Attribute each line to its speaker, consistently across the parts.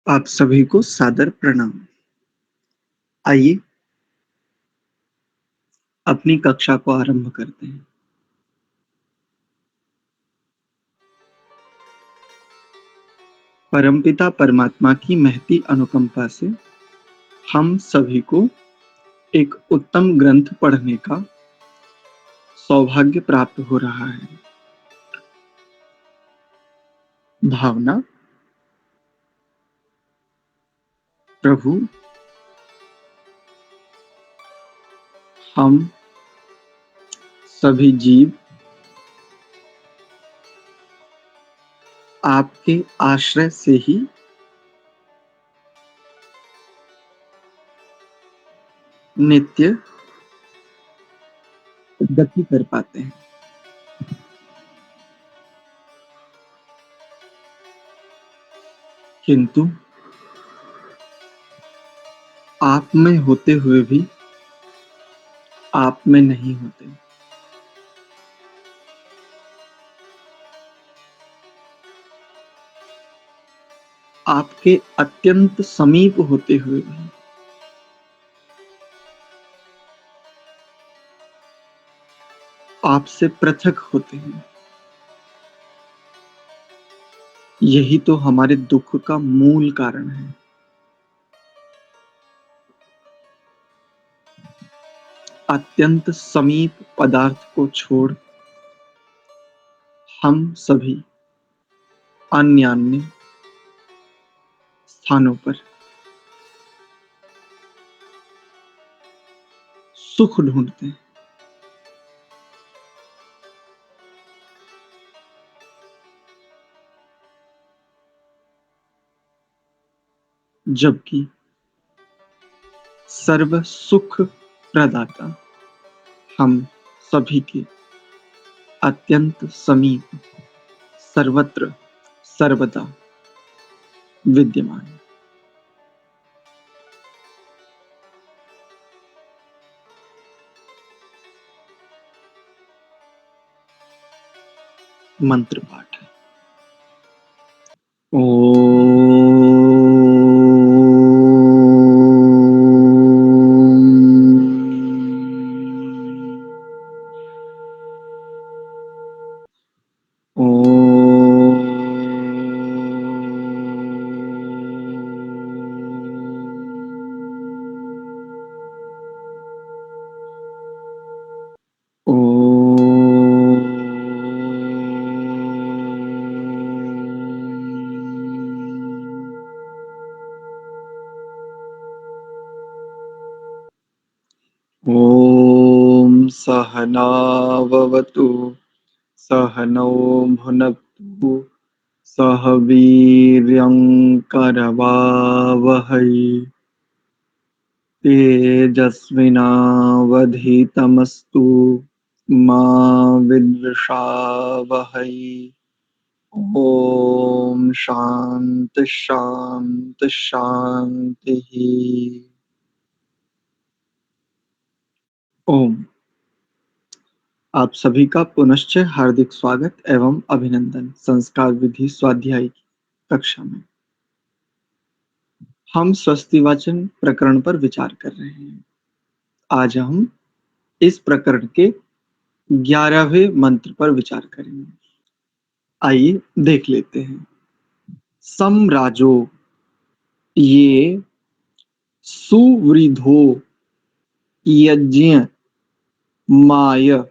Speaker 1: आप सभी को सादर प्रणाम। आइए अपनी कक्षा को आरंभ करते हैं। परमपिता परमात्मा की महती अनुकंपा से हम सभी को एक उत्तम ग्रंथ पढ़ने का सौभाग्य प्राप्त हो रहा है। भावना। प्रभु, हम सभी जीव आपके आश्रय से ही नित्य गति कर पाते हैं, किंतु आप में होते हुए भी आप में नहीं होते। आपके अत्यंत समीप होते हुए भी आपसे पृथक होते हैं। यही तो हमारे दुख का मूल कारण है। अत्यंत समीप पदार्थ को छोड़ हम सभी अन्य स्थानों पर सुख ढूंढते हैं, जबकि सर्व सुख प्रदाता हम सभी के अत्यंत समीप सर्वत्र सर्वदा विद्यमान है। मंत्र पाठ है। ॐ सहनाववतु सहनौ भुनक्तु सह वीर्यं करवावहै तेजस्विनावधीतमस्तु मा विद्विषावहै। ॐ शांति शांति शांतिः। ओम। आप सभी का पुनश्च हार्दिक स्वागत एवं अभिनंदन संस्कार विधि स्वाध्याय की कक्षा में। हम स्वस्ति वाचन प्रकरण पर विचार कर रहे हैं। आज हम इस प्रकरण के 11वें मंत्र पर विचार करेंगे। आइए देख लेते हैं। सम्राजो ये सुवृद्धो यज्ञ माय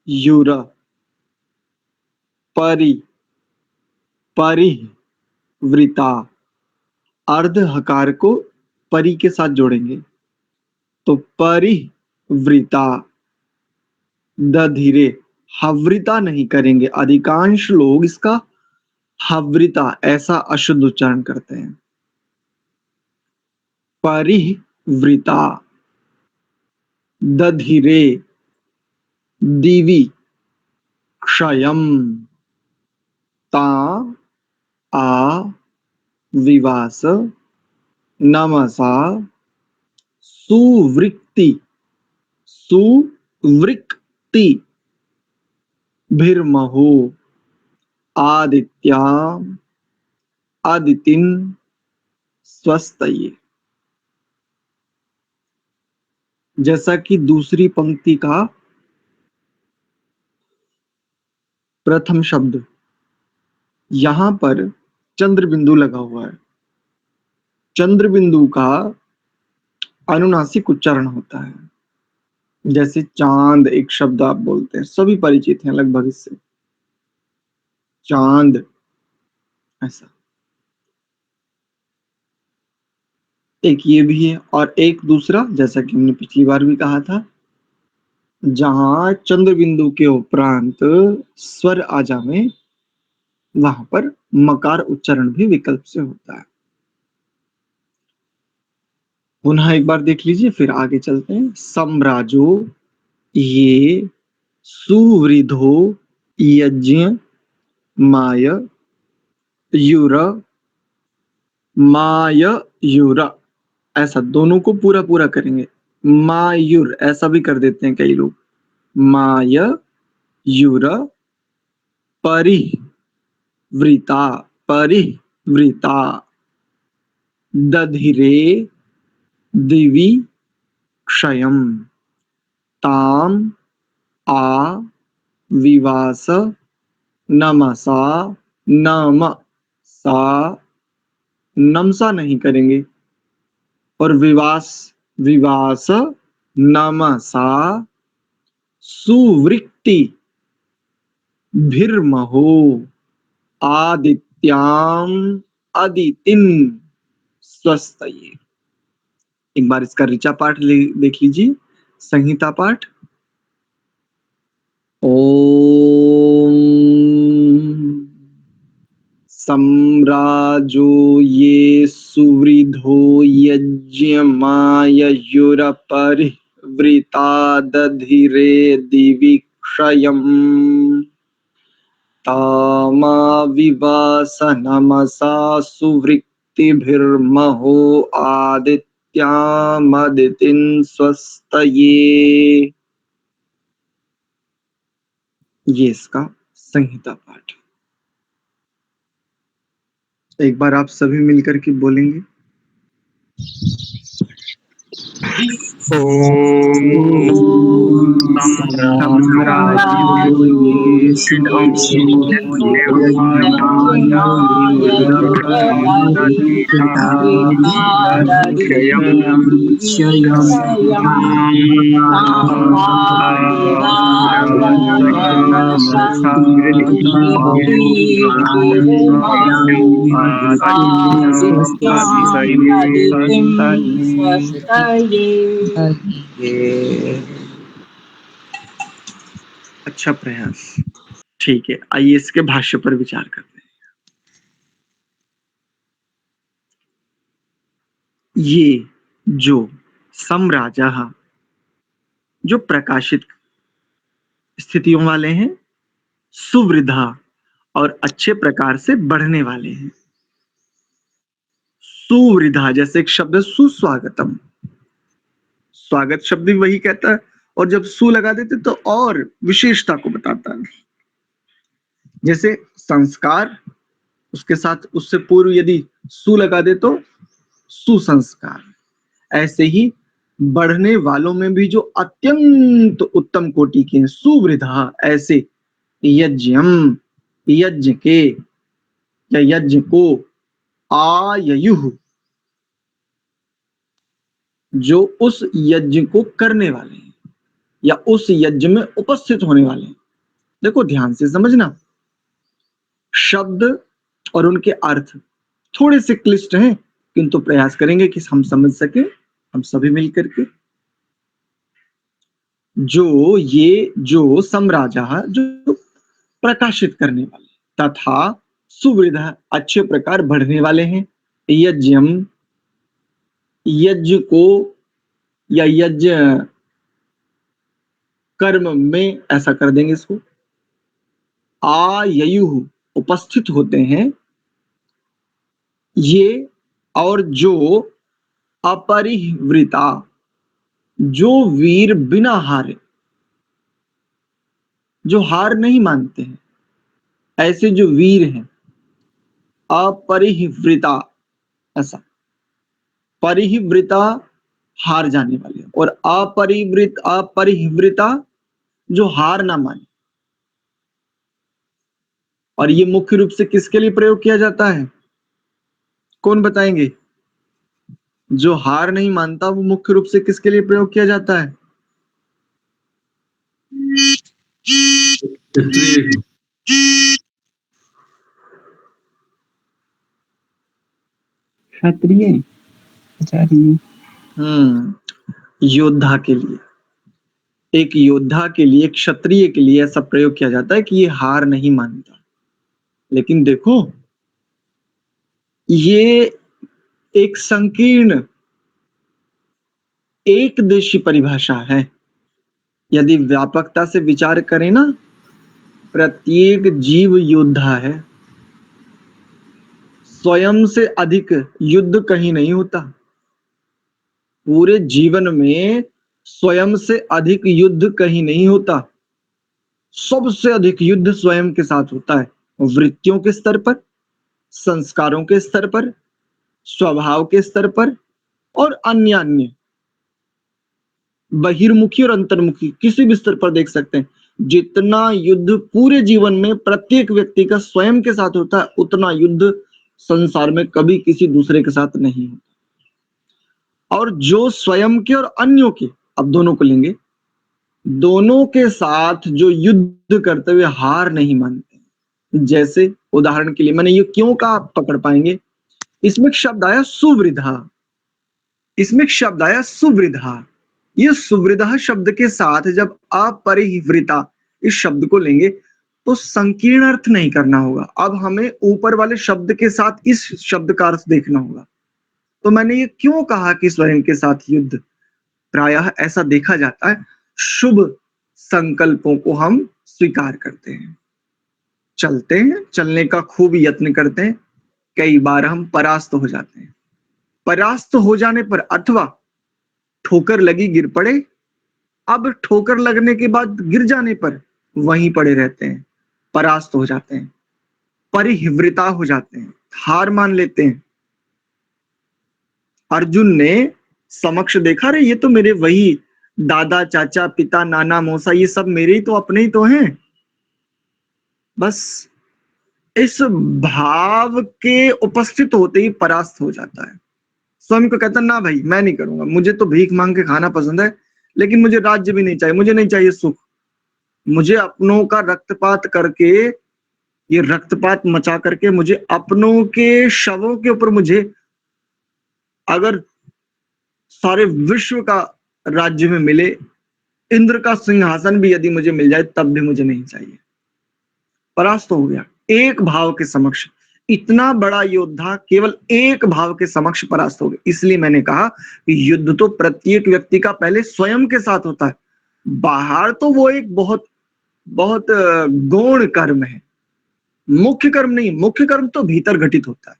Speaker 1: युर परि परिवृता। अर्ध हकार को परि के साथ जोड़ेंगे तो परिवृता। दधिरे हवृता नहीं करेंगे। अधिकांश लोग इसका हवृता ऐसा अशुद्ध उच्चारण करते हैं। परिवृता दधिरे दिवि क्षयम ता आ विवास नमसा सुवृक्ति सुवृक्ति भिर्महो आदित्या आदितिन स्वस्थये। जैसा कि दूसरी पंक्ति का प्रथम शब्द, यहां पर चंद्र बिंदु लगा हुआ है। चंद्र बिंदु का अनुनासिक उच्चारण होता है। जैसे चांद एक शब्द आप बोलते हैं, सभी परिचित हैं लगभग इससे, चांद, ऐसा। एक ये भी है, और एक दूसरा, जैसा कि हमने पिछली बार भी कहा था, जहां चंद्र बिंदु के उपरांत स्वर आ जावे, वहां पर मकार उच्चारण भी विकल्प से होता है। पुनः एक बार देख लीजिए, फिर आगे चलते हैं। सम्राजो ये सुवृधो यज्ञ माय युर माययुर, ऐसा दोनों को पूरा पूरा करेंगे। मायूर ऐसा भी कर देते हैं कई लोग। माययुर परिवृता, परिवृता, दधिरे दिवि क्षयम्, ताम आ विवास नमसा, नम सा, नमसा नहीं करेंगे, और विवास, विवास नमसा सुवृत्ति भिर्महो आदित्याम अदितिन स्वस्तये। एक बार इसका ऋचा पाठ देख लीजिए, संहिता पाठ। ओम सम्राजो ये सुवृधो यज्ञमाययुरपरिवृता दधिरे दिवि क्षयम्, तामाविवासनमसा सुवृत्तिभिर्महो आदित्यामदितिं स्वस्तये। ये इसका संहिता पाठ। एक बार आप सभी मिलकर के बोलेंगे। अच्छा प्रयास। ठीक है, आइए इसके भाष्य पर विचार करते हैं। ये जो समराजा, जो प्रकाशित स्थितियों वाले हैं, सुवृद्धा और अच्छे प्रकार से बढ़ने वाले हैं। सुवृद्धा जैसे एक शब्द है सुस्वागतम, स्वागत शब्द भी वही कहता है, और जब सु लगा देते तो और विशेषता को बताता है। जैसे संस्कार, उसके साथ उससे पूर्व यदि सु लगा दे तो सुसंस्कार। ऐसे ही बढ़ने वालों में भी जो अत्यंत उत्तम कोटि के हैं, सुवृद्धा, ऐसे यज्ञम, यज्ञ के या यज्ञ को, आययुः, जो उस यज्ञ को करने वाले हैं या उस यज्ञ में उपस्थित होने वाले हैं। देखो ध्यान से समझना, शब्द और उनके अर्थ थोड़े से क्लिष्ट हैं, किंतु प्रयास करेंगे कि हम समझ सके, हम सभी मिलकर के। जो ये जो समराजा, जो प्रकाशित करने वाले, तथा सुवृद्धा अच्छे प्रकार बढ़ने वाले हैं। यज्ञम, यज्ञ को या यज्ञ कर्म में, ऐसा कर देंगे इसको। आययुः, उपस्थित होते हैं ये, और जो अपरिवृता, जो वीर बिना हारे, जो हार नहीं मानते हैं, ऐसे जो वीर हैं, अपरिवृता, ऐसा परिहिवृता हार जाने वाले, और अपरिहिवृता जो हार ना माने। और ये मुख्य रूप से किसके लिए प्रयोग किया जाता है? कौन बताएंगे? जो हार नहीं मानता वो मुख्य रूप से किसके लिए प्रयोग किया जाता है?
Speaker 2: क्षत्रिय।
Speaker 3: क्षत्रिय आचार्य।
Speaker 1: योद्धा के लिए, एक योद्धा के लिए, क्षत्रिय के लिए ऐसा प्रयोग किया जाता है कि ये हार नहीं मानता। लेकिन देखो, ये एक संकीर्ण एक देशी परिभाषा है। यदि व्यापकता से विचार करें ना, प्रत्येक जीव योद्धा है। स्वयं से अधिक युद्ध कहीं नहीं होता। पूरे जीवन में स्वयं से अधिक युद्ध कहीं नहीं होता। सबसे अधिक युद्ध स्वयं के साथ होता है, वृत्तियों के स्तर पर, संस्कारों के स्तर पर, स्वभाव के स्तर पर, और अन्य अन्य बहिर्मुखी और अंतर्मुखी किसी भी स्तर पर देख सकते हैं। जितना युद्ध पूरे जीवन में प्रत्येक व्यक्ति का स्वयं के साथ होता है, उतना युद्ध संसार में कभी किसी दूसरे के साथ नहीं होता। और जो स्वयं के और अन्यों के, अब दोनों को लेंगे, दोनों के साथ जो युद्ध करते हुए हार नहीं मानते, जैसे उदाहरण के लिए मैंने ये क्यों कहा, आप पकड़ पाएंगे। इसमें शब्द आया सुवृद्धा, इसमें शब्द आया सुवृद्धा। ये सुवृद्धा शब्द के साथ जब अपरिवृता इस शब्द को लेंगे तो संकीर्ण अर्थ नहीं करना होगा। अब हमें ऊपर वाले शब्द के साथ इस शब्द का अर्थ देखना होगा। तो मैंने ये क्यों कहा कि स्वयं के साथ युद्ध, प्रायः ऐसा देखा जाता है, शुभ संकल्पों को हम स्वीकार करते हैं, चलते हैं, चलने का खूब यत्न करते हैं, कई बार हम परास्त हो जाते हैं। परास्त हो जाने पर अथवा ठोकर लगी गिर पड़े, अब ठोकर लगने के बाद गिर जाने पर वहीं पड़े रहते हैं, परास्त हो जाते हैं, परिहिवृता हो जाते हैं, हार मान लेते हैं। अर्जुन ने समक्ष देखा, रे ये तो मेरे वही दादा चाचा पिता नाना मौसा, ये सब मेरे ही तो अपने ही तो हैं। बस इस भाव के उपस्थित होते ही परास्त हो जाता है। स्वयं को कहता ना भाई मैं नहीं करूंगा, मुझे तो भीख मांग के खाना पसंद है, लेकिन मुझे राज्य भी नहीं चाहिए, मुझे नहीं चाहिए सुख, मुझे अपनों का रक्तपात करके, ये रक्तपात मचा करके मुझे अपनों के शवों के ऊपर, मुझे अगर सारे विश्व का राज्य में मिले, इंद्र का सिंहासन भी यदि मुझे मिल जाए तब भी मुझे नहीं चाहिए। परास्त हो गया एक भाव के समक्ष। इतना बड़ा योद्धा केवल एक भाव के समक्ष परास्त हो गया। इसलिए मैंने कहा कि युद्ध तो प्रत्येक व्यक्ति का पहले स्वयं के साथ होता है, बाहर तो वो एक बहुत बहुत गौण कर्म है, मुख्य कर्म नहीं। मुख्य कर्म तो भीतर घटित होता है।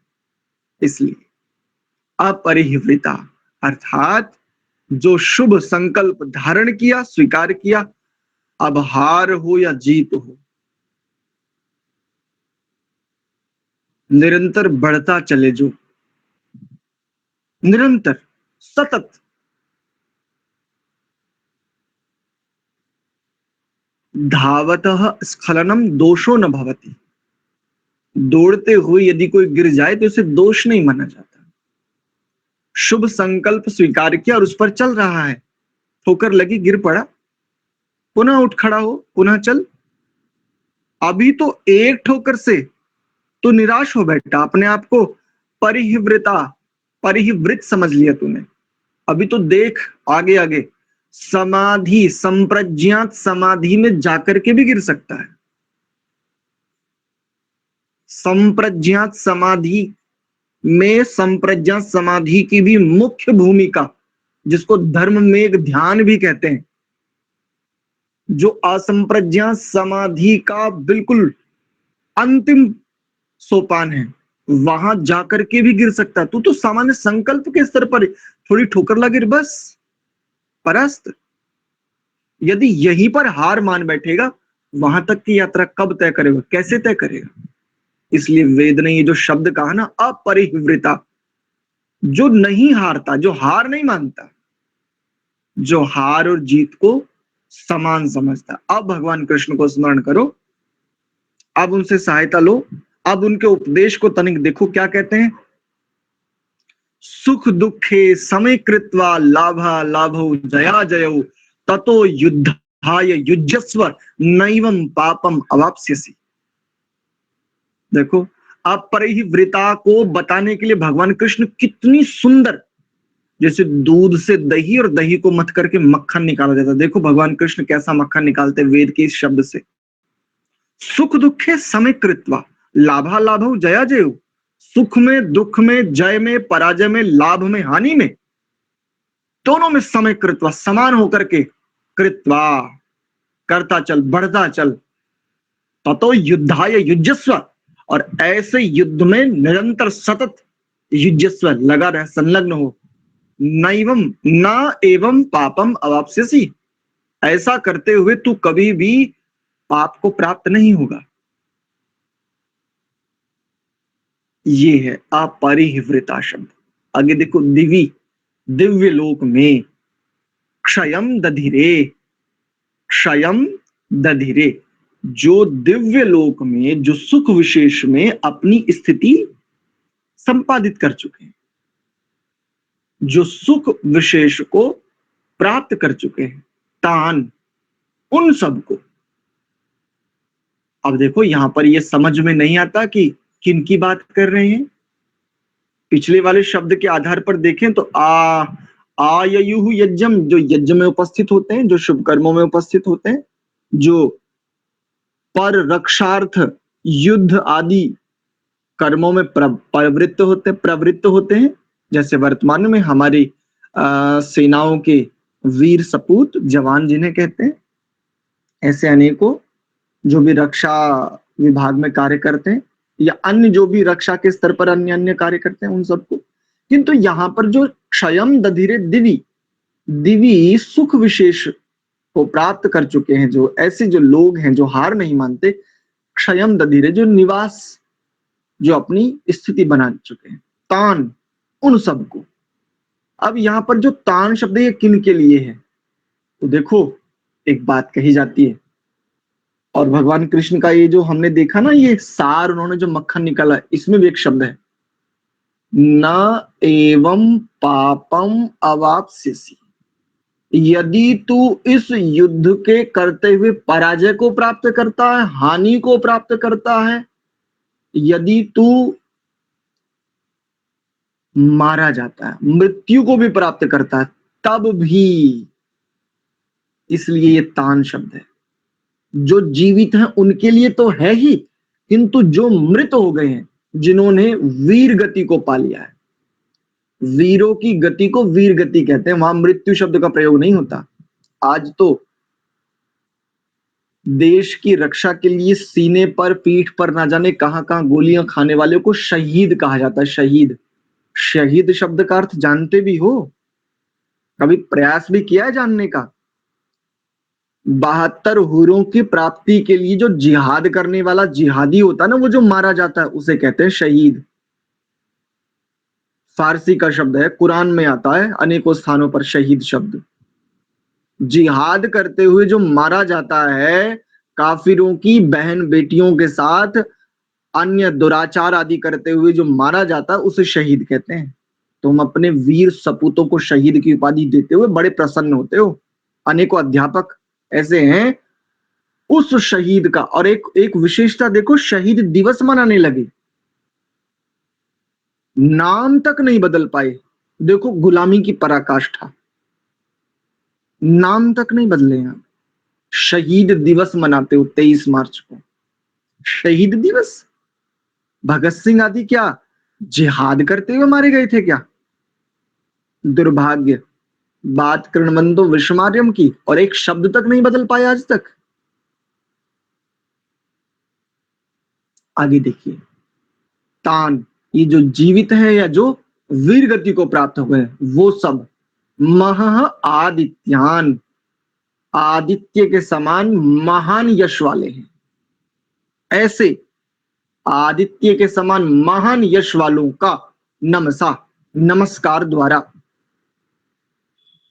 Speaker 1: इसलिए अपरिहिवृता अर्थात जो शुभ संकल्प धारण किया, स्वीकार किया, अब हार हो या जीत हो, निरंतर बढ़ता चले, जो निरंतर सतत धावतः स्खलनम दोषो न भवति। दौड़ते हुए यदि कोई गिर जाए तो उसे दोष नहीं माना जाता। शुभ संकल्प स्वीकार किया और उस पर चल रहा है, ठोकर लगी गिर पड़ा, पुनः उठ खड़ा हो, पुनः चल। अभी तो एक ठोकर से तो निराश हो बैठा, अपने आप को परिहिवृता परिहिवृत समझ लिया तूने। अभी तो देख आगे आगे, समाधि संप्रज्ञात समाधि में जाकर के भी गिर सकता है। संप्रज्ञात समाधि में, संप्रज्ञात समाधि की भी मुख्य भूमिका, जिसको धर्म में एक ध्यान भी कहते हैं, जो असंप्रज्ञात समाधि का बिल्कुल अंतिम सोपान है, वहां जाकर के भी गिर सकता है। तू तो सामान्य संकल्प के स्तर पर थोड़ी ठोकर लगे बस परास्त। यदि यहीं पर हार मान बैठेगा, वहां तक की यात्रा कब तय करेगा, कैसे तय करेगा? इसलिए वेद ने ये जो शब्द कहा ना अपरिहिवृता, जो नहीं हारता, जो हार नहीं मानता, जो हार और जीत को समान समझता। अब भगवान कृष्ण को स्मरण करो, अब उनसे सहायता लो, अब उनके उपदेश को तनिक देखो क्या कहते हैं। सुख दुखे समय कृत्वा लाभा लाभौ जया जयौ ततो युद्धाय युज्यस्व नैवं पापम अवाप्स्यसि। देखो, अपरिवृता को बताने के लिए भगवान कृष्ण कितनी सुंदर, जैसे दूध से दही और दही को मथ करके मक्खन निकाला जाता। देखो भगवान कृष्ण कैसा मक्खन निकालते वेद के इस शब्द से। सुख दुखे समय कृत्वा लाभा लाभौ जया जयौ। सुख में, दुख में, जय में, पराजय में, लाभ में, हानि में, दोनों में समय कृत्वा, समान होकर के, कृत्वा करता चल, बढ़ता चल, ततो युद्धाय युज्यस्व, और ऐसे युद्ध में निरंतर सतत युज्यस्व, लगा रह, संलग्न हो। नैवम न एवं पापम अवाप्स्यसि, ऐसा करते हुए तू कभी भी पाप को प्राप्त नहीं होगा। ये है अपरिहृता शब्द। आगे देखो, दिवी, दिव्य लोक में, क्षयम दधिरे, क्षयम दधिरे, जो दिव्य लोक में, जो सुख विशेष में अपनी स्थिति संपादित कर चुके हैं, जो सुख विशेष को प्राप्त कर चुके हैं, तान, उन सबको। अब देखो यहां पर ये समझ में नहीं आता कि किन की बात कर रहे हैं। पिछले वाले शब्द के आधार पर देखें तो आययुः यज्ञम, जो यज्ञ में उपस्थित होते हैं, जो शुभ कर्मों में उपस्थित होते हैं, जो पर रक्षार्थ युद्ध आदि कर्मों में प्रवृत्त होते हैं, जैसे वर्तमान में हमारी सेनाओं के वीर सपूत, जवान जिन्हें कहते हैं, ऐसे अनेकों जो भी रक्षा विभाग में कार्य करते हैं, या अन्य जो भी रक्षा के स्तर पर अन्य अन्य कार्य करते हैं, उन सबको। किंतु यहाँ पर जो क्षयम दधिरे दिवी, दिवी सुख विशेष को प्राप्त कर चुके हैं, जो ऐसे जो लोग हैं जो हार नहीं मानते, क्षयम दधिरे, जो निवास, जो अपनी स्थिति बना चुके हैं, तान, उन सबको। अब यहाँ पर जो तान शब्द ये किन के लिए है, तो देखो एक बात कही जाती है, और भगवान कृष्ण का ये जो हमने देखा ना, ये सार उन्होंने जो मक्खन निकाला, इसमें भी एक शब्द है, न एवं पापम अवाप्स्यसि। यदि तू इस युद्ध के करते हुए पराजय को प्राप्त करता है, हानि को प्राप्त करता है, यदि तू मारा जाता है, मृत्यु को भी प्राप्त करता है, तब भी, इसलिए ये तान शब्द है। जो जीवित हैं उनके लिए तो है ही, किंतु जो मृत हो गए हैं, जिन्होंने वीर गति को पा लिया है, वीरों की गति को वीर गति कहते हैं, वहां मृत्यु शब्द का प्रयोग नहीं होता। आज तो देश की रक्षा के लिए सीने पर, पीठ पर, ना जाने कहां कहां गोलियां खाने वाले को शहीद कहा जाता है। शहीद, शहीद शब्द का अर्थ जानते भी हो? कभी प्रयास भी किया है जानने का? 72 हुरों की प्राप्ति के लिए जो जिहाद करने वाला जिहादी होता है ना, वो जो मारा जाता है, उसे कहते हैं शहीद। फारसी का शब्द है, कुरान में आता है अनेकों स्थानों पर शहीद शब्द। जिहाद करते हुए जो मारा जाता है, काफिरों की बहन बेटियों के साथ अन्य दुराचार आदि करते हुए जो मारा जाता है, उसे शहीद कहते हैं। तुम अपने वीर सपूतों को शहीद की उपाधि देते हुए बड़े प्रसन्न होते हो। अनेकों अध्यापक ऐसे हैं उस शहीद का। और एक एक विशेषता देखो, शहीद दिवस मनाने लगे, नाम तक नहीं बदल पाए। देखो गुलामी की पराकाष्ठा, नाम तक नहीं बदले हैं। शहीद दिवस मनाते हो 23 मार्च को, शहीद दिवस। भगत सिंह आदि क्या जिहाद करते हुए मारे गए थे क्या? दुर्भाग्य, बात कृणवंतो विषमार्यम की, और एक शब्द तक नहीं बदल पाए आज तक। आगे देखिए, तान, ये जो जीवित है या जो वीर गति को प्राप्त हुए, वो सब मह आदित्यान, आदित्य के समान महान यश वाले हैं। ऐसे आदित्य के समान महान यश वालों का नमसा, नमस्कार द्वारा,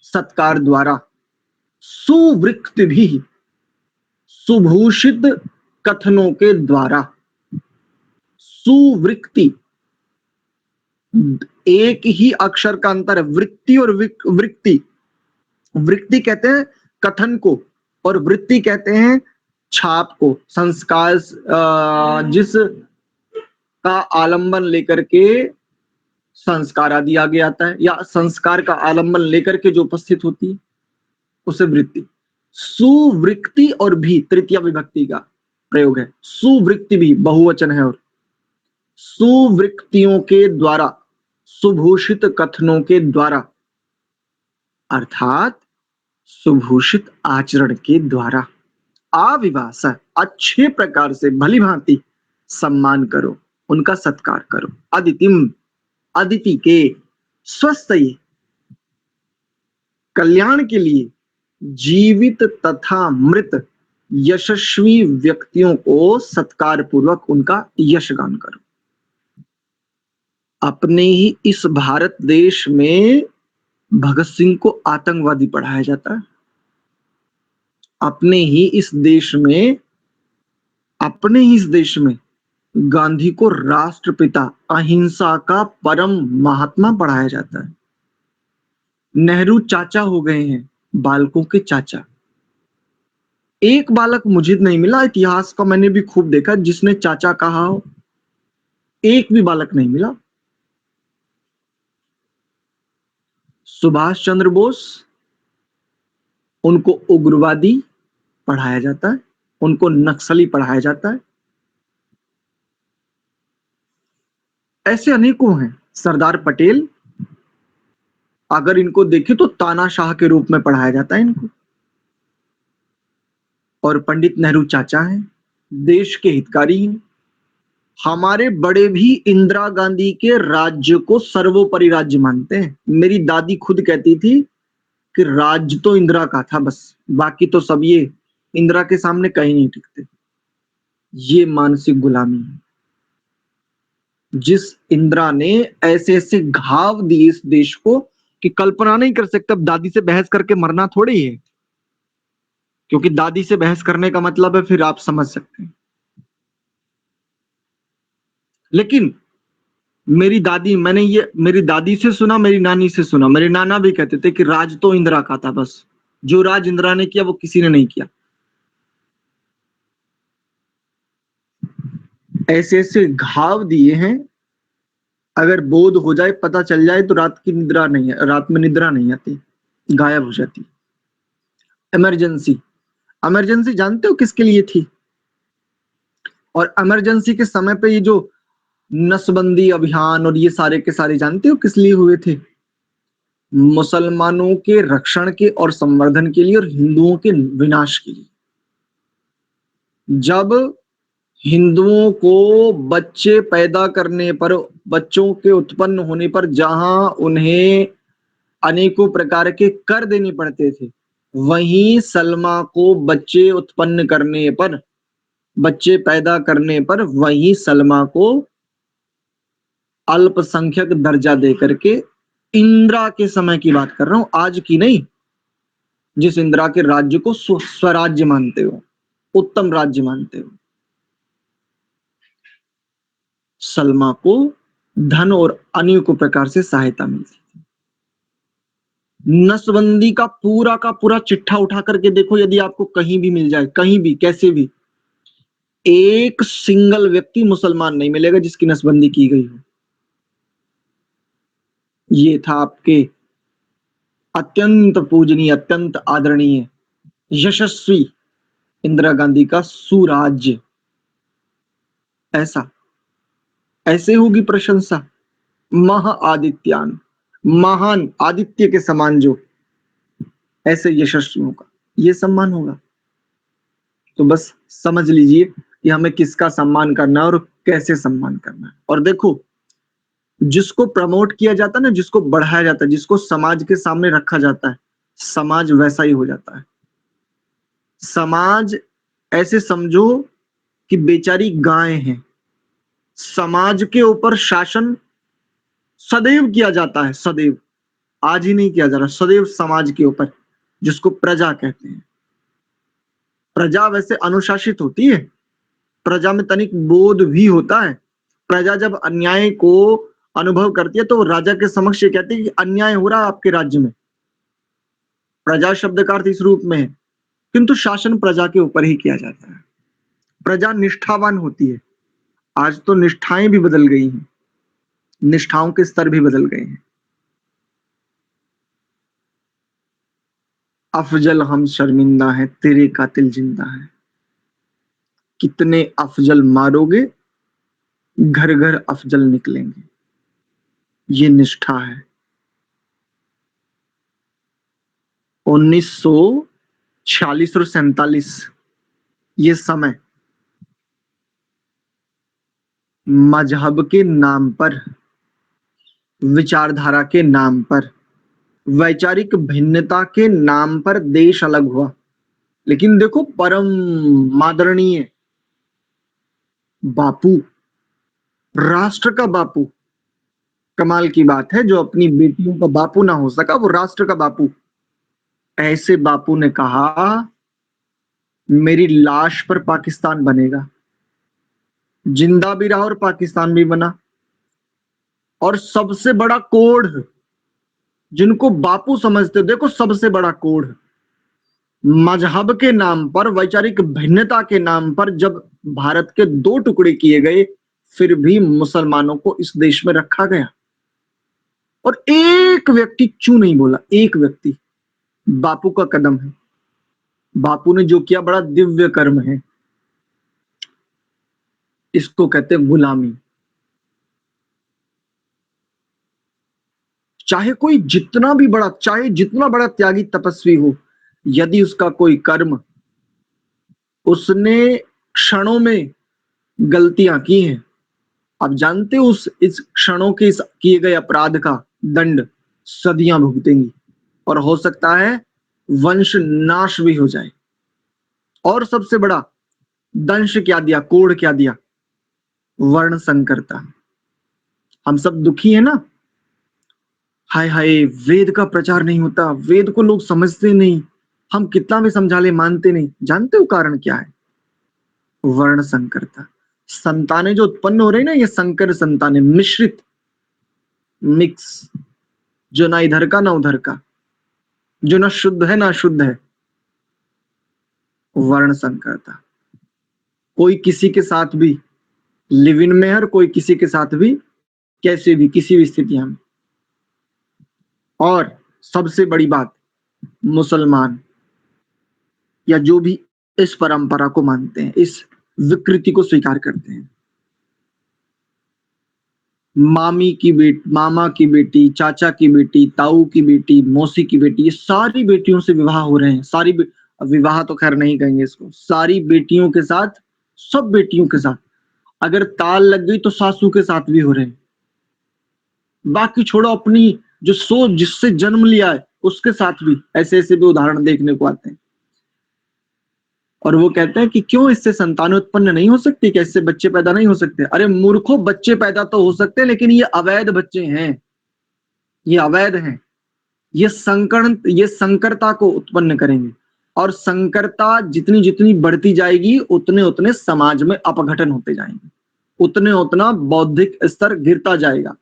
Speaker 1: सत्कार द्वारा, सुवृक्त भी, सुभूषित कथनों के द्वारा, सुवृत्ति, एक ही अक्षर का अंतर है, वृत्ति और वृत्ति। वृत्ति कहते हैं कथन को और वृत्ति कहते हैं छाप को, संस्कार, जिस का आलंबन लेकर के संस्कार आदि आगे आता है, या संस्कार का आलंबन लेकर के जो उपस्थित होती है उसे वृत्ति। सुवृत्ति और भी तृतीय विभक्ति का प्रयोग है, सुवृत्ति भी बहुवचन है, और सुवृत्तियों के द्वारा, सुभूषित कथनों के द्वारा, अर्थात सुभूषित आचरण के द्वारा, आविवास, अच्छे प्रकार से भली भांति सम्मान करो, उनका सत्कार करो। अदितिम, अदिति के, स्वस्थ कल्याण के लिए, जीवित तथा मृत यशस्वी व्यक्तियों को सत्कार पूर्वक उनका यशगान करो। अपने ही इस भारत देश में भगत सिंह को आतंकवादी पढ़ाया जाता है। अपने ही इस देश में गांधी को राष्ट्रपिता, अहिंसा का परम महात्मा पढ़ाया जाता है। नेहरू चाचा हो गए हैं, बालकों के चाचा। एक बालक मुझे नहीं मिला, इतिहास का मैंने भी खूब देखा, जिसने चाचा कहा हो, एक भी बालक नहीं मिला। सुभाष चंद्र बोस, उनको उग्रवादी पढ़ाया जाता है, उनको नक्सली पढ़ाया जाता है। ऐसे अनेकों हैं। सरदार पटेल, अगर इनको देखे तो तानाशाह के रूप में पढ़ाया जाता है इनको। और पंडित नेहरू चाचा हैं, देश के हितकारी हैं। हमारे बड़े भी इंदिरा गांधी के राज्य को सर्वोपरि राज्य मानते हैं। मेरी दादी खुद कहती थी कि राज्य तो इंदिरा का था, बस बाकी तो सब ये इंदिरा के सामने कहीं नहीं टिकते। ये मानसिक गुलामी है। जिस इंदिरा ने ऐसे ऐसे घाव दिए इस देश को कि कल्पना नहीं कर सकते। अब दादी से बहस करके मरना थोड़ी है, क्योंकि दादी से बहस करने का मतलब है, फिर आप समझ सकते हैं। लेकिन मैंने ये मेरी दादी से सुना, मेरी नानी से सुना। मेरे नाना भी कहते थे कि राज तो इंदिरा का था, बस जो राज इंदिरा ने किया वो किसी ने नहीं किया। ऐसे ऐसे घाव दिए हैं, अगर बोध हो जाए, पता चल जाए तो रात में निद्रा नहीं आती, गायब हो जाती। इमरजेंसी, इमरजेंसी जानते हो किसके लिए थी? और इमरजेंसी के समय पे ये जो नसबंदी अभियान और ये सारे के सारे जानते हो किस लिए हुए थे? मुसलमानों के रक्षण के और संवर्धन के लिए और हिंदुओं के विनाश के लिए। जब हिंदुओं को बच्चे पैदा करने पर, बच्चों के उत्पन्न होने पर जहां उन्हें अनेकों प्रकार के कर देने पड़ते थे, वहीं सलमा को बच्चे उत्पन्न करने पर, बच्चे पैदा करने पर, वहीं सलमा को अल्पसंख्यक दर्जा देकर के, इंदिरा के समय की बात कर रहा हूं, आज की नहीं, जिस इंदिरा के राज्य को स्वराज्य मानते हो, उत्तम राज्य मानते हो, सलमा को धन और अनेकों प्रकार से सहायता मिलती थी। नसबंदी का पूरा चिट्ठा उठा करके देखो, यदि आपको कहीं भी मिल जाए, कहीं भी, कैसे भी, एक सिंगल व्यक्ति मुसलमान नहीं मिलेगा जिसकी नसबंदी की गई हो। ये था आपके अत्यंत पूजनीय, अत्यंत आदरणीय, यशस्वी इंदिरा गांधी का सुराज्य। ऐसे होगी प्रशंसा। महाआदित्यान, महान आदित्य के समान जो ऐसे यशस्वियों का ये सम्मान होगा। तो बस समझ लीजिए कि हमें किसका सम्मान करना है और कैसे सम्मान करना है। और देखो, जिसको प्रमोट किया जाता है ना, जिसको बढ़ाया जाता है, जिसको समाज के सामने रखा जाता है, समाज वैसा ही हो जाता है। समाज ऐसे समझो कि बेचारी गाय है, समाज के ऊपर शासन सदैव किया जाता है, सदैव, आज ही नहीं किया जा रहा, सदैव समाज के ऊपर, जिसको प्रजा कहते हैं। प्रजा वैसे अनुशासित होती है, प्रजा में तनिक बोध भी होता है। प्रजा जब अन्याय को अनुभव करती है तो राजा के समक्ष ये कहती है कि अन्याय हो रहा है आपके राज्य में। प्रजा शब्द का अर्थ इस रूप में है, किंतु शासन प्रजा के ऊपर ही किया जाता है। प्रजा निष्ठावान होती है। आज तो निष्ठाएं भी बदल गई हैं, निष्ठाओं के स्तर भी बदल गए हैं। अफजल हम शर्मिंदा है, तेरे कातिल जिंदा है। कितने अफजल मारोगे, घर घर अफजल निकलेंगे। ये निष्ठा है। 1946 और 47 ये समय मजहब के नाम पर, विचारधारा के नाम पर, वैचारिक भिन्नता के नाम पर देश अलग हुआ। लेकिन देखो, परम आदरणीय बापू, राष्ट्र का बापू, कमाल की बात है, जो अपनी बेटियों का बापू ना हो सका वो राष्ट्र का बापू। ऐसे बापू ने कहा मेरी लाश पर पाकिस्तान बनेगा। जिंदा भी रहा और पाकिस्तान भी बना। और सबसे बड़ा कोढ़, जिनको बापू समझते, देखो सबसे बड़ा कोढ़, मजहब के नाम पर, वैचारिक भिन्नता के नाम पर जब भारत के दो टुकड़े किए गए, फिर भी मुसलमानों को इस देश में रखा गया। और एक व्यक्ति क्यों नहीं बोला, एक व्यक्ति, बापू का कदम है। बापू ने जो किया बड़ा दिव्य कर्म है। इसको कहते हैं गुलामी। चाहे कोई जितना भी बड़ा, चाहे जितना बड़ा त्यागी तपस्वी हो, यदि उसका कोई कर्म, उसने क्षणों में गलतियां की हैं, आप जानते हो उस इस क्षणों के इस किए गए अपराध का दंड सदियां भुगतेंगी, और हो सकता है वंश नाश भी हो जाए। और सबसे बड़ा दंश क्या दिया, कोढ़ क्या दिया, वर्ण संकरता। हम सब दुखी है ना, हाय हाय वेद का प्रचार नहीं होता, वेद को लोग समझते नहीं, हम कितना भी समझा ले मानते नहीं। जानते हो कारण क्या है? वर्ण संकरता। संतानें जो उत्पन्न हो रही ना, ये संकर संतानें, मिश्रित, मिक्स, जो ना इधर का ना उधर का, जो ना शुद्ध है ना शुद्ध है, वर्ण संकरता। कोई किसी के साथ भी लिव इन में है और कोई किसी के साथ भी कैसे भी किसी भी स्थितियां में। और सबसे बड़ी बात, मुसलमान या जो भी इस परंपरा को मानते हैं, इस विकृति को स्वीकार करते हैं, मामी की बेटी, मामा की बेटी, चाचा की बेटी, ताऊ की बेटी, मौसी की बेटी, ये सारी बेटियों से विवाह हो रहे हैं। विवाह तो खैर नहीं कहेंगे इसको, सारी बेटियों के साथ, सब बेटियों के साथ, अगर ताल लग गई तो सासू के साथ भी हो रहे हैं। बाकी छोड़ो, अपनी जो सोच, जिससे जन्म लिया है उसके साथ भी ऐसे ऐसे भी उदाहरण देखने को आते हैं। और वो कहते हैं कि क्यों इससे संतान उत्पन्न नहीं हो सकती, क्या इससे बच्चे पैदा नहीं हो सकते? अरे मूर्खों, बच्चे पैदा तो हो सकते हैं, लेकिन ये अवैध बच्चे हैं, ये अवैध हैं। ये संकरता को उत्पन्न करेंगे, और संकरता जितनी जितनी बढ़ती जाएगी, उतने उतने समाज में अपघटन होते जाएंगे, उतने उतना बौद्धिक स्तर गिरता जाएगा,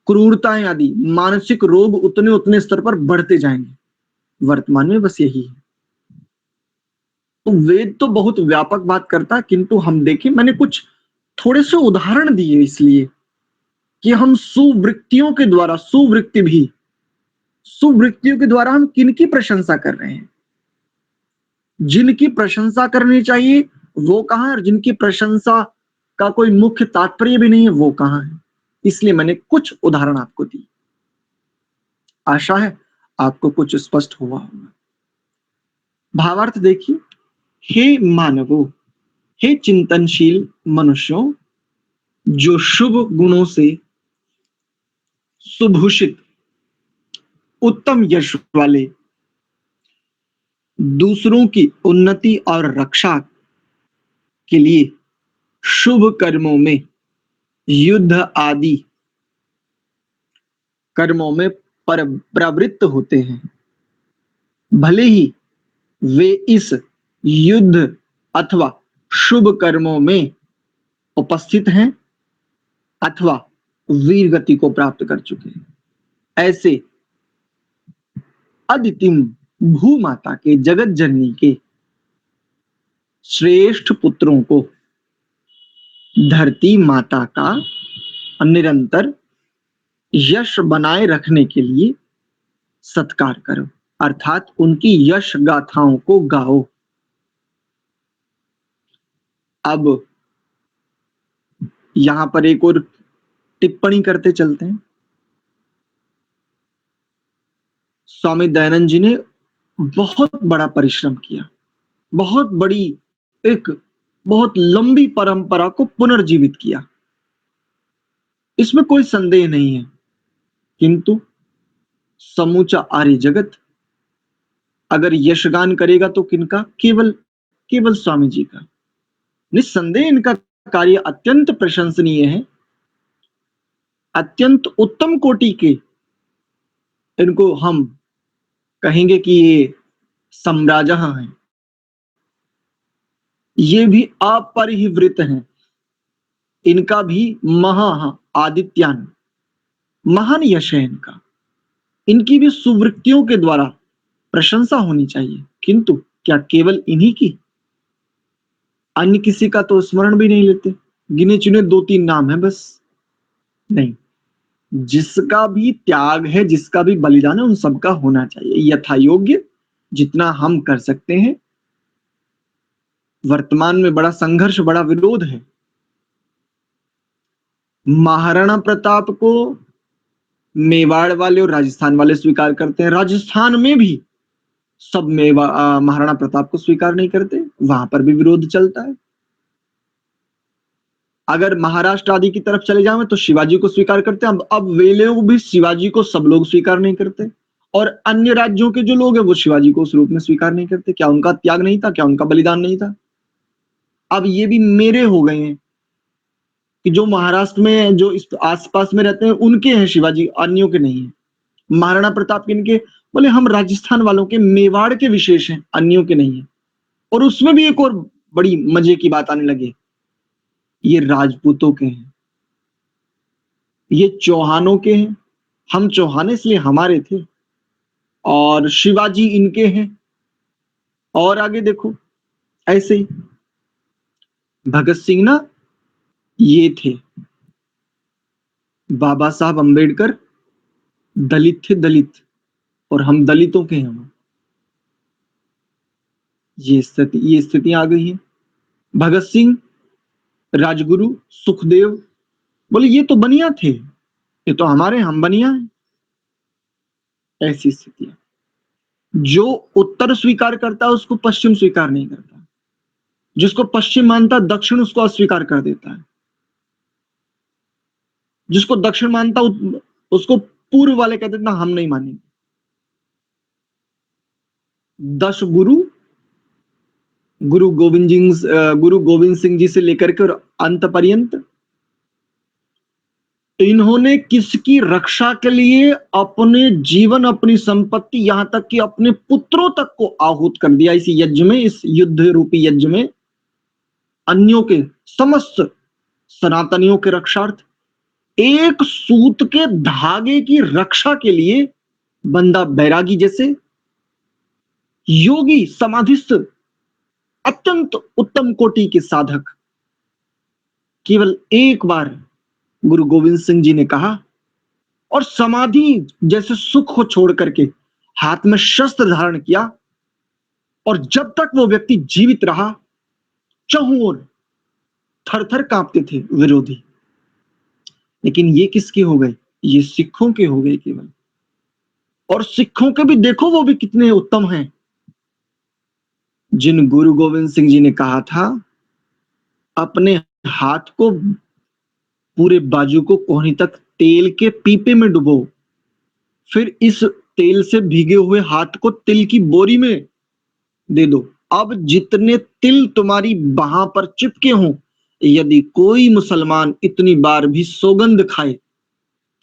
Speaker 1: क्रूरताएं आदि मानसिक रोग उतने उतने स्तर पर बढ़ते जाएंगे। वर्तमान में बस यही है। तो वेद तो बहुत व्यापक बात करता है, किंतु हम देखें, मैंने कुछ थोड़े से उदाहरण दिए इसलिए कि हम सुवृत्तियों के द्वारा, सुवृत्तियों के द्वारा हम किनकी प्रशंसा कर रहे हैं, जिनकी प्रशंसा करनी चाहिए वो कहां है, और जिनकी प्रशंसा का कोई मुख्य तात्पर्य भी नहीं है वो कहां है। इसलिए मैंने कुछ उदाहरण आपको दी। आशा है आपको कुछ स्पष्ट हुआ होगा। भावार्थ देखिए, हे मानवों, हे चिंतनशील मनुष्यों, जो शुभ गुणों से सुभूषित, उत्तम यश वाले, दूसरों की उन्नति और रक्षा के लिए शुभ कर्मों में, युद्ध आदि कर्मों में प्रवृत्त होते हैं, भले ही वे इस युद्ध अथवा शुभ कर्मों में उपस्थित हैं अथवा वीर गति को प्राप्त कर चुके हैं। ऐसे अदितिम भूमाता के जगत जननी के श्रेष्ठ पुत्रों को धरती माता का निरंतर यश बनाए रखने के लिए सत्कार करो, अर्थात उनकी यश गाथाओं को गाओ। अब यहां पर एक और टिप्पणी करते चलते हैं। स्वामी दयानंद जी ने बहुत बड़ा परिश्रम किया, बहुत बड़ी एक बहुत लंबी परंपरा को पुनर्जीवित किया, इसमें कोई संदेह नहीं है। किंतु समूचा आर्य जगत अगर यशगान करेगा तो किनका? केवल केवल स्वामी जी का। निस्संदेह इनका कार्य अत्यंत प्रशंसनीय है, अत्यंत उत्तम कोटि के इनको हम कहेंगे कि ये सम्राजह हैं, ये भी अपरिवृत हैं, इनका भी महा आदित्यान महान यश है इनका, इनकी भी सुवृत्तियों के द्वारा प्रशंसा होनी चाहिए। किंतु क्या केवल इन्हीं की? अन्य किसी का तो स्मरण भी नहीं लेते, गिने चुने 2-3 नाम है बस। नहीं, जिसका भी त्याग है, जिसका भी बलिदान है, उन सबका होना चाहिए यथा योग्य, जितना हम कर सकते हैं। वर्तमान में बड़ा संघर्ष, बड़ा विरोध है। महाराणा प्रताप को मेवाड़ वाले और राजस्थान वाले स्वीकार करते हैं, राजस्थान में भी सब महाराणा प्रताप को स्वीकार नहीं करते, वहां पर भी विरोध चलता है। अगर महाराष्ट्र आदि की तरफ चले जाओ तो शिवाजी को स्वीकार करते हैं, अब वे लोग भी शिवाजी को सब लोग स्वीकार नहीं करते, और अन्य राज्यों के जो लोग हैं वो शिवाजी को उस रूप में स्वीकार नहीं करते। क्या उनका त्याग नहीं था? क्या उनका बलिदान नहीं था? अब ये भी मेरे हो गए हैं कि जो महाराष्ट्र में जो इस आसपास में रहते हैं उनके हैं शिवाजी, अन्यों के नहीं है। महाराणा प्रताप के इनके, बोले हम राजस्थान वालों के, मेवाड़ के विशेष हैं, अन्यों के नहीं है। और उसमें भी एक और बड़ी मजे की बात आने लगी, ये राजपूतों के हैं, ये चौहानों के हैं, हम चौहान इसलिए हमारे थे, और शिवाजी इनके हैं। और आगे देखो, ऐसे ही भगत सिंह ना ये थे, बाबा साहब अंबेडकर दलित थे, दलित, और हम दलितों के हैं। ये स्थिति आ गई है। भगत सिंह, राजगुरु, सुखदेव, बोले ये तो बनिया थे, ये तो हमारे, हम बनिया हैं। ऐसी स्थिति, जो उत्तर स्वीकार करता है उसको पश्चिम स्वीकार नहीं करता, जिसको पश्चिम मानता दक्षिण उसको अस्वीकार कर देता है, जिसको दक्षिण मानता उसको पूर्व वाले कहते हैं हम नहीं मानेंगे। 10 गुरु गोविंद सिंह जी से लेकर के और अंत पर्यंत इन्होंने किसकी रक्षा के लिए अपने जीवन, अपनी संपत्ति, यहां तक कि अपने पुत्रों तक को आहूत कर दिया इस यज्ञ में, इस युद्ध रूपी यज्ञ में, अन्यों के, समस्त सनातनियों के रक्षार्थ, एक सूत के धागे की रक्षा के लिए बंदा बैरागी जैसे योगी, समाधिस्थ, अत्यंत उत्तम कोटि के साधक, केवल एक बार गुरु गोविंद सिंह जी ने कहा और समाधि जैसे सुख को छोड़ करके हाथ में शस्त्र धारण किया, और जब तक वो व्यक्ति जीवित रहा चहुं ओर थर थर कांपते थे विरोधी। लेकिन ये किसके हो गए? ये सिखों के हो गए केवल। और सिखों के भी देखो वो भी कितने उत्तम हैं, जिन गुरु गोविंद सिंह जी ने कहा था अपने हाथ को, पूरे बाजू को कोहनी तक तेल के पीपे में डुबो, फिर इस तेल से भीगे हुए हाथ को तिल की बोरी में दे दो, अब जितने तिल तुम्हारी बाह पर चिपके हों, यदि कोई मुसलमान इतनी बार भी सौगंध खाए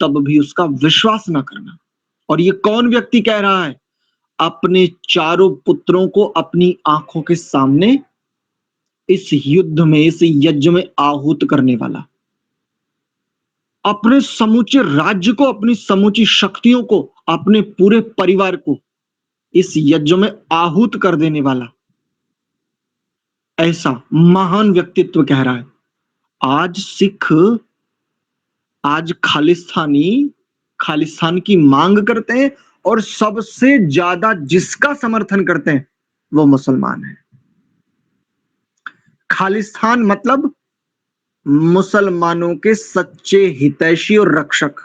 Speaker 1: तब भी उसका विश्वास न करना। और ये कौन व्यक्ति कह रहा है? अपने चारों पुत्रों को अपनी आंखों के सामने इस युद्ध में, इस यज्ञ में आहूत करने वाला, अपने समूचे राज्य को, अपनी समूची शक्तियों को, अपने पूरे परिवार को इस यज्ञ में आहूत कर देने वाला, ऐसा महान व्यक्तित्व कह रहा है। आज सिख, आज खालिस्तान की मांग करते हैं और सबसे ज्यादा जिसका समर्थन करते हैं वो मुसलमान है। खालिस्तान मतलब मुसलमानों के सच्चे हितैषी और रक्षक।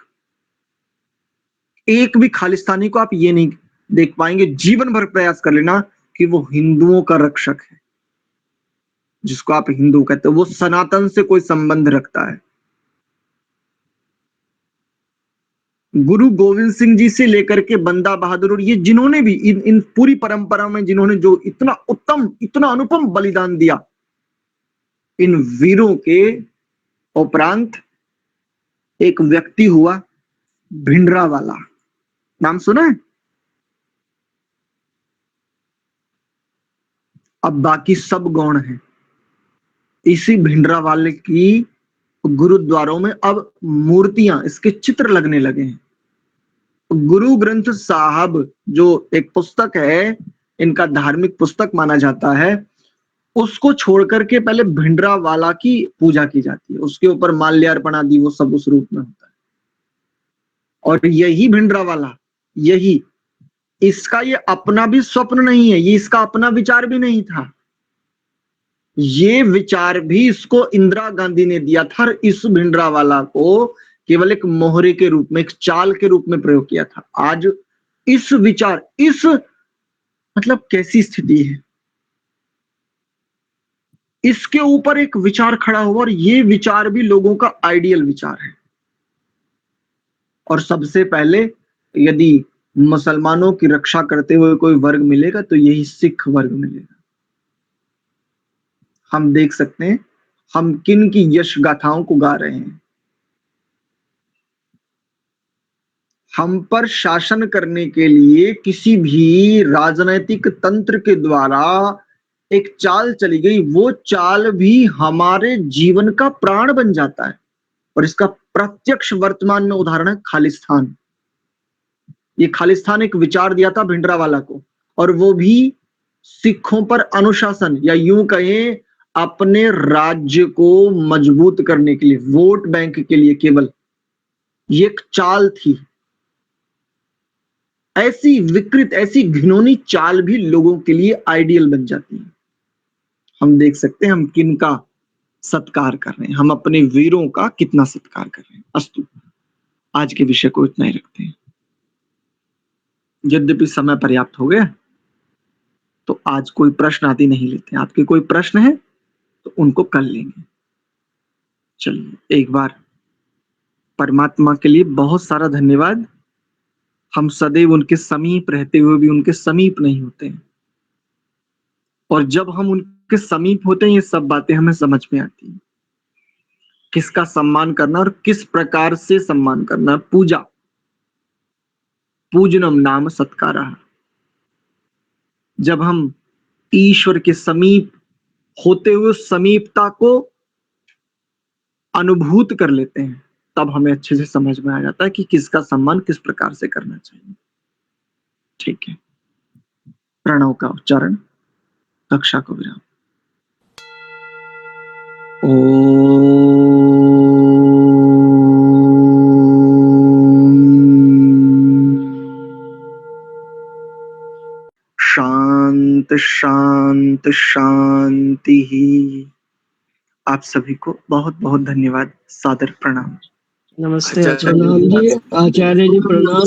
Speaker 1: एक भी खालिस्तानी को आप ये नहीं देख पाएंगे, जीवन भर प्रयास कर लेना, कि वो हिंदुओं का रक्षक है। जिसको आप हिंदू कहते हो वो सनातन से कोई संबंध रखता है। गुरु गोविंद सिंह जी से लेकर के बंदा बहादुर, और ये जिन्होंने भी इन पूरी परंपरा में जिन्होंने जो इतना उत्तम, इतना अनुपम बलिदान दिया, इन वीरों के उपरांत एक व्यक्ति हुआ भिंडरावाला। नाम सुना है? अब बाकी सब गौण है। इसी भिंडरावाले की गुरुद्वारों में अब मूर्तियां, इसके चित्र लगने लगे हैं। गुरु ग्रंथ साहब जो एक पुस्तक है, इनका धार्मिक पुस्तक माना जाता है, उसको छोड़ करके पहले भिंडरावाला की पूजा की जाती है, उसके ऊपर माल्यार्पण आदि वो सब उस रूप में होता है। और यही भिंडरावाला, यही, इसका ये अपना भी स्वप्न नहीं है, ये इसका अपना विचार भी नहीं था। ये विचार भी इसको इंदिरा गांधी ने दिया था, और इस भिंडरावाला को केवल एक मोहरे के रूप में, एक चाल के रूप में प्रयोग किया था। आज इस विचार, इस मतलब कैसी स्थिति है, इसके ऊपर एक विचार खड़ा हुआ, और ये विचार भी लोगों का आइडियल विचार है। और सबसे पहले यदि मुसलमानों की रक्षा करते हुए कोई वर्ग मिलेगा तो यही सिख वर्ग मिलेगा। हम देख सकते हैं हम किन की यश गाथाओं को गा रहे हैं। हम पर शासन करने के लिए किसी भी राजनैतिक तंत्र के द्वारा एक चाल चली गई, वो चाल भी हमारे जीवन का प्राण बन जाता है। और इसका प्रत्यक्ष वर्तमान में उदाहरण है खालिस्तान। ये खालिस्तान एक विचार दिया था भिंडरावाला को, और वो भी सिखों पर अनुशासन, या यूं कहें अपने राज्य को मजबूत करने के लिए, वोट बैंक के लिए केवल, ये एक चाल थी। ऐसी विकृत, ऐसी घिनौनी चाल भी लोगों के लिए आइडियल बन जाती है। हम देख सकते हैं हम किनका सत्कार कर रहे हैं, हम अपने वीरों का कितना सत्कार कर रहे हैं। अस्तु, आज के विषय को इतना ही रखते हैं। यद्यपि समय पर्याप्त हो गया तो आज कोई प्रश्न आदि नहीं लेते। आपके कोई प्रश्न है तो उनको कर लेंगे। चलिए, एक बार परमात्मा के लिए बहुत सारा धन्यवाद। हम सदैव उनके समीप रहते हुए भी उनके समीप नहीं होते हैं, और जब हम उनके समीप होते हैं ये सब बातें हमें समझ में आती हैं। किसका सम्मान करना और किस प्रकार से सम्मान करना। पूजा, पूजनम नाम सत्कारः। जब हम ईश्वर के समीप होते हुए समीपता को अनुभूत कर लेते हैं, तब हमें अच्छे से समझ में आ जाता है कि किसका सम्मान किस प्रकार से करना चाहिए। ठीक है, प्रणव का उच्चारण, कक्षा को विराम। शांत शांत शांति ही। आप सभी को बहुत बहुत धन्यवाद, सादर प्रणाम।
Speaker 3: नमस्ते आचार्य जी। आचार्य जी प्रणाम।